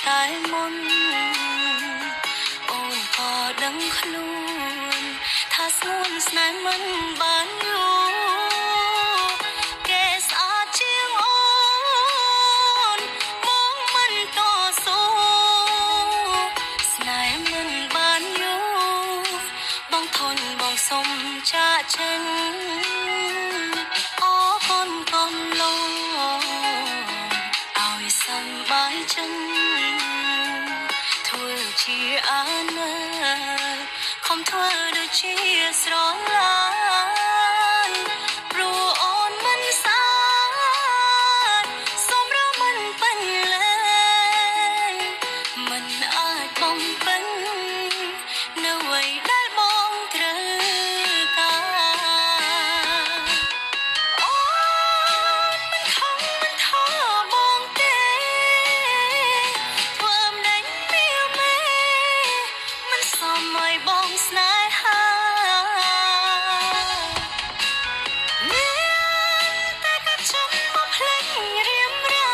តែមុនអូនក៏ដឹងខ្លួនថាស្ងួនស្នេហ៍មិនបានយូរគេស្អាតជាងអូនមកមិនតស៊ូស្នេហ៍មិនបានយូរបងធន់បងសុំចាកចេញអូកូនកូនឡូឲ្យសំបាយចឹងធ្វើជាអាណិតខំធ្វើដូចជាស្រឡាញ់ព្រោះអូនមិនស្អាតសម្រាប់មិនពេញលេញមិនអាចបំពេញនៅអ្វីដែលបងត្រូវការអូនមិនខំមិនថោបងទេធ្វើមិនមានមេមិនសមឲ្យបងស្នេហាមានតែកាត់ចំមកភ្លេចរៀមរា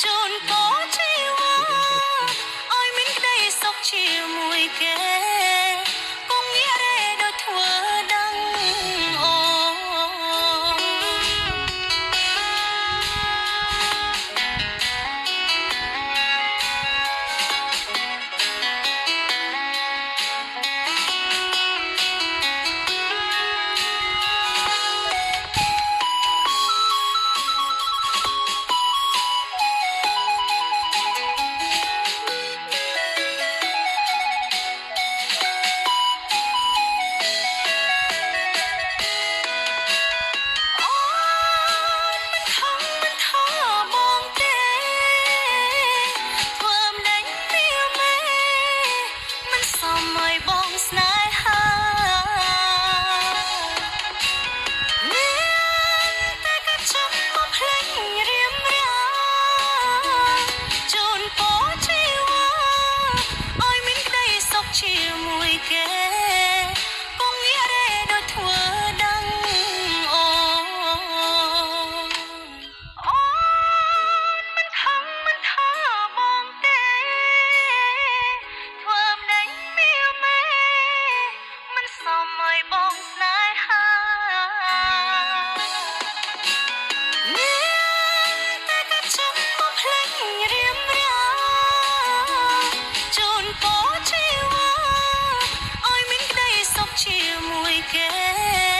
ជូនពរជីវិតឲ្យមានក្តីសុខជាមួយគេគង់ងារេដូចធ្វើដឹងអូមិនថោបងទេធ្វើមិនមានមេមិនសមឲ្យបងស្នេហាមានតែកាត់ចំមកភ្លេចរៀមរាជូនពរជីវិតឲ្យមានក្តីសុខជាមួយគេគង់ងារេដូចធ្វើដឹងអូអូនមិនខំមិនថោបងទេធ្វើមិនមានមេមិនសមឲ្យបងស្នេហាមានតែកាត់ចំមកភ្លេចរៀមរាជូនពរជីវិតឲ្យមានក្តីសុខជាមួយគេ